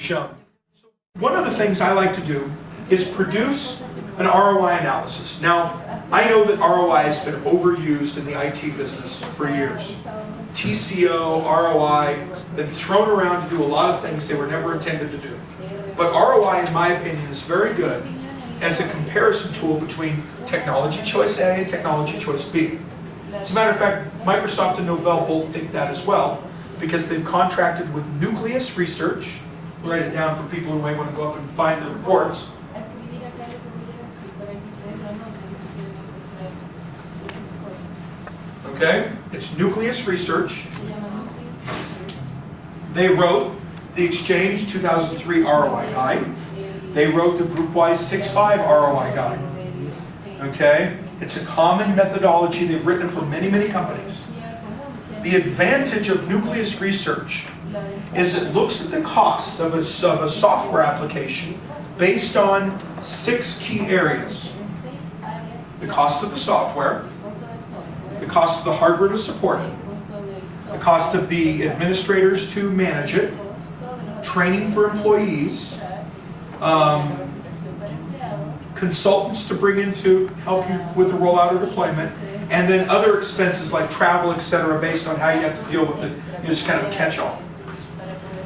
shown. One of the things I like to do is produce an ROI analysis. Now, I know that ROI has been overused in the IT business for years. TCO, ROI, it's thrown around to do a lot of things they were never intended to do. But ROI, in my opinion, is very good as a comparison tool between technology choice A and technology choice B. As a matter of fact, Microsoft and Novell both think that as well, because they've contracted with Nucleus Research. Write it down for people who might want to go up and find the reports. Okay, it's Nucleus Research. They wrote the Exchange 2003 ROI Guide. They wrote the GroupWise 6.5 ROI Guide. Okay, it's a common methodology they've written for many, many companies. The advantage of Nucleus Research is it looks at the cost of a software application based on 6 key areas. The cost of the software, the cost of the hardware to support it, the cost of the administrators to manage it, training for employees, consultants to bring in to help you with the rollout or deployment, and then other expenses like travel, etc., based on how you have to deal with it. You just kind of catch-all.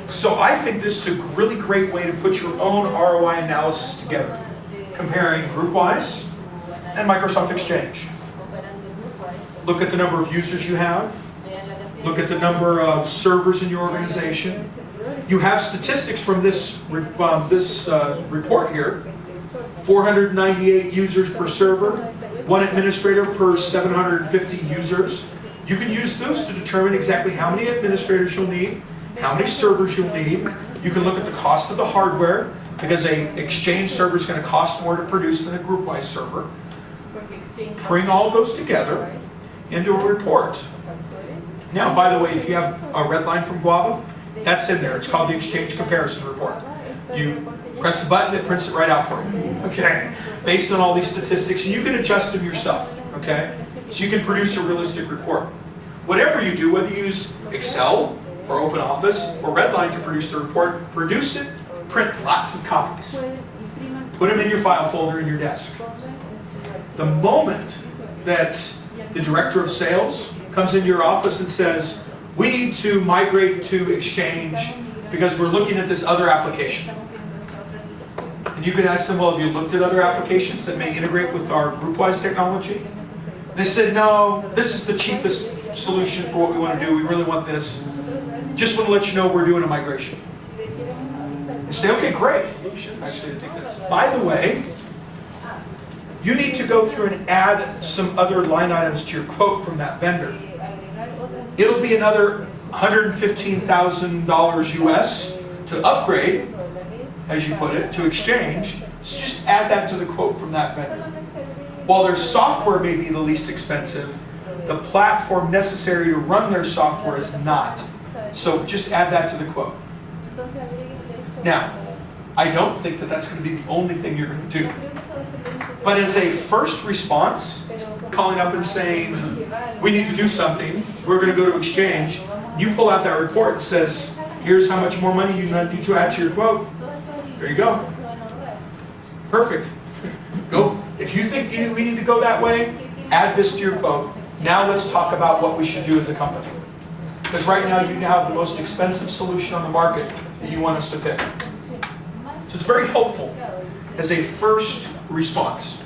So I think this is a really great way to put your own ROI analysis together, comparing GroupWise and Microsoft Exchange. Look at the number of users you have. Look at the number of servers in your organization. You have statistics from this report here. 498 users per server, 1 administrator per 750 users. You can use those to determine exactly how many administrators you'll need, how many servers you'll need. You can look at the cost of the hardware, because an Exchange server is going to cost more to produce than a GroupWise server. Bring all those together into a report. Now, by the way, if you have a red line from Guava, that's in there. It's called the Exchange Comparison Report. You press a button, it prints it right out for you. Okay? Based on all these statistics, and you can adjust them yourself. Okay? So you can produce a realistic report. Whatever you do, whether you use Excel or OpenOffice or Redline to produce the report, produce it, print lots of copies. Put them in your file folder in your desk. The moment that the director of sales comes into your office and says, we need to migrate to Exchange because we're looking at this other application. And you can ask them, well, have you looked at other applications that may integrate with our GroupWise technology? They said, no, this is the cheapest solution for what we want to do. We really want this. Just want to let you know we're doing a migration. You say, okay, great. Actually, I think this. By the way, you need to go through and add some other line items to your quote from that vendor. It'll be another $115,000 US to upgrade, as you put it, to Exchange. So just add that to the quote from that vendor. While their software may be the least expensive, the platform necessary to run their software is not. So just add that to the quote. Now, I don't think that that's going to be the only thing you're going to do. But as a first response, calling up and saying, we need to do something, we're going to go to Exchange, you pull out that report and says, here's how much more money you need to add to your quote. There you go. Perfect. Go. If you think we need to go that way, add this to your quote. Now let's talk about what we should do as a company. Because right now you have the most expensive solution on the market that you want us to pick. So it's very helpful as a first response.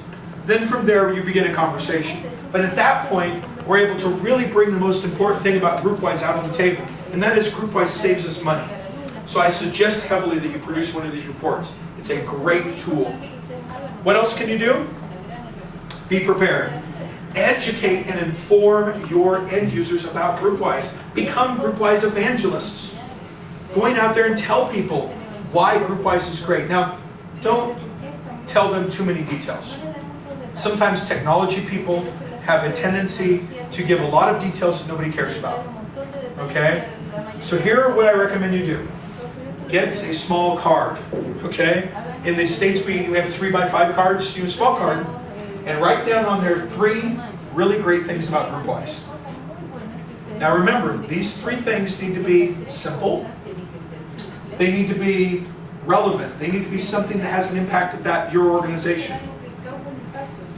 Then from there you begin a conversation. But at that point, we're able to really bring the most important thing about GroupWise out on the table. And that is GroupWise saves us money. So I suggest heavily that you produce one of these reports. It's a great tool. What else can you do? Be prepared. Educate and inform your end users about GroupWise. Become GroupWise evangelists. Going out there and tell people why GroupWise is great. Now, don't tell them too many details. Sometimes technology people have a tendency to give a lot of details that nobody cares about. Okay? So here are what I recommend you do. Get a small card. Okay? In the States we have 3x5 cards. Use a small card and write down on there 3 really great things about GroupWise. Now remember, these 3 things need to be simple. They need to be relevant. They need to be something that has an impact at your organization.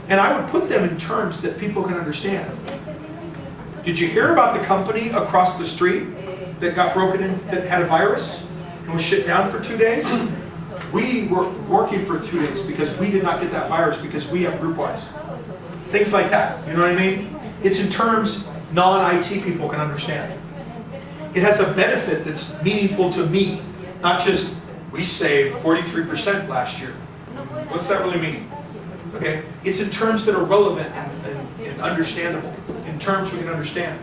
And I would put them in terms that people can understand. Did you hear about the company across the street that got broken in, that had a virus and was shut down for 2 days? We were working for 2 days because we did not get that virus because we have GroupWise. Things like that, you know what I mean? It's in terms non-IT people can understand. It has a benefit that's meaningful to me, not just we saved 43% last year. What's that really mean? Okay, it's in terms that are relevant and understandable, in terms we can understand.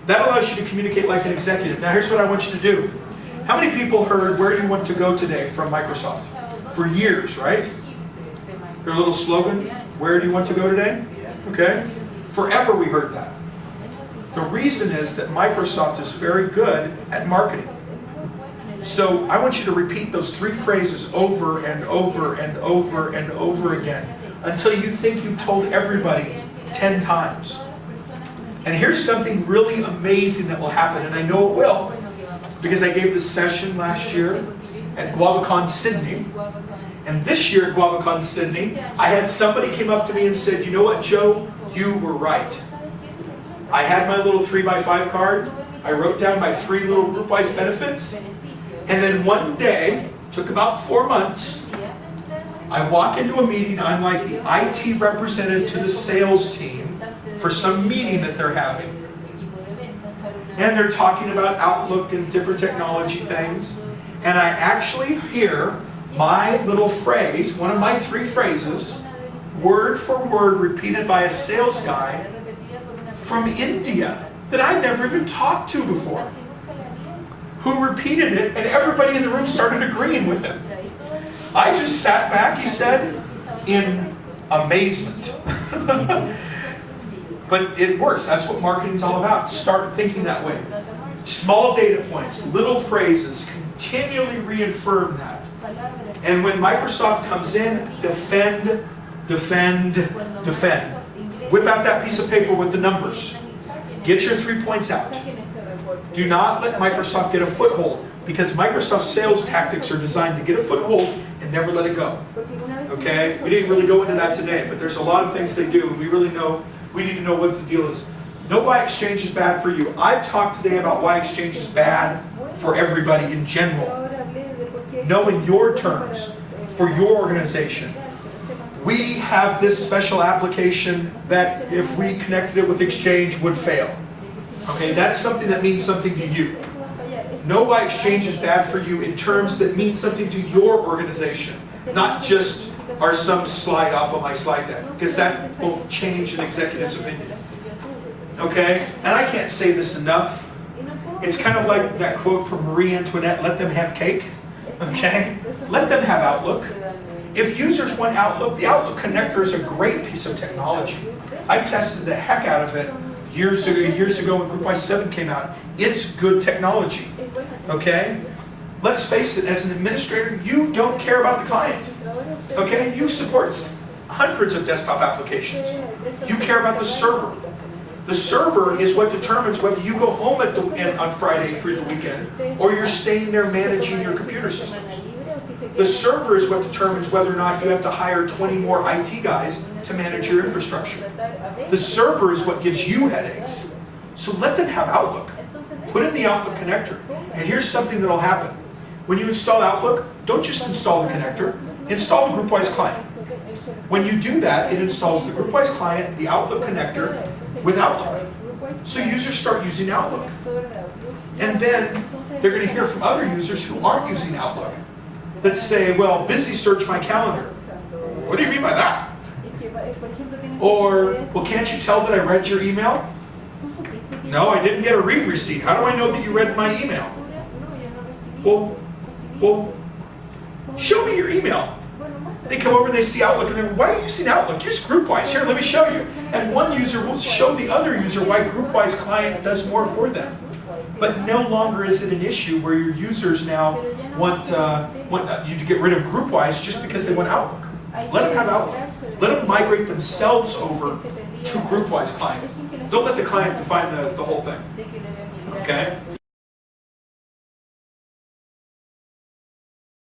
That allows you to communicate like an executive. Now here's what I want you to do. How many people heard "Where do you want to go today" from Microsoft? For years, right? Their little slogan, "Where do you want to go today?" Okay? Forever we heard that. The reason is that Microsoft is very good at marketing. So I want you to repeat those 3 phrases over and over and over and over again until you think you've told everybody 10 times. And here's something really amazing that will happen, and I know it will, because I gave this session last year at GuavaCon Sydney. And this year at GuavaCon Sydney, I had somebody came up to me and said, "You know what, Joe? You were right." I had my little 3x5 card. I wrote down my 3 little GroupWise benefits. And then one day, took about 4 months, I walk into a meeting, I'm like the IT representative to the sales team for some meeting that they're having. And they're talking about Outlook and different technology things. And I actually hear my little phrase, one of my 3 phrases, word for word repeated by a sales guy from India that I'd never even talked to before, who repeated it, and everybody in the room started agreeing with him. I just sat back, he said, in amazement. But it works. That's what marketing's all about. Start thinking that way. Small data points, little phrases, continually reaffirm that. And when Microsoft comes in, defend, defend, defend. Whip out that piece of paper with the numbers. Get your 3 points out. Do not let Microsoft get a foothold, because Microsoft's sales tactics are designed to get a foothold and never let it go. Okay? We didn't really go into that today, but there's a lot of things they do, and we need to know what the deal is. Know why Exchange is bad for you. I've talked today about why Exchange is bad for everybody in general. Know in your terms, for your organization. We have this special application that if we connected it with Exchange would fail. Okay, that's something that means something to you. Know why Exchange is bad for you in terms that mean something to your organization, not just some slide off of my slide deck, because that won't change an executive's opinion. Okay, and I can't say this enough. It's kind of like that quote from Marie Antoinette, "Let them have cake." Okay, let them have Outlook. If users want Outlook, the Outlook connector is a great piece of technology. I tested the heck out of it years ago when GroupWise 7 came out. It's good technology, okay? Let's face it, as an administrator, you don't care about the client, okay? You support hundreds of desktop applications. You care about the server. The server is what determines whether you go home on Friday for the weekend or you're staying there managing your computer systems. The server is what determines whether or not you have to hire 20 more IT guys to manage your infrastructure. The server is what gives you headaches. So let them have Outlook. Put in the Outlook connector. And here's something that will happen. When you install Outlook, don't just install the connector. Install the GroupWise client. When you do that, it installs the GroupWise client, the Outlook connector, with Outlook. So users start using Outlook. And then they're going to hear from other users who aren't using Outlook that say, "Well, busy search my calendar." What do you mean by that? Or, "Well, can't you tell that I read your email?" "No, I didn't get a read receipt. How do I know that you read my email?" Well, show me your email. They come over and they see Outlook and they're, "Why are you using Outlook? Use GroupWise. Here, let me show you." And one user will show the other user why GroupWise client does more for them. But no longer is it an issue where your users now want you to get rid of GroupWise just because they want Outlook. Let them have Outlook. Let them migrate themselves over to GroupWise client. Don't let the client define the whole thing. Okay?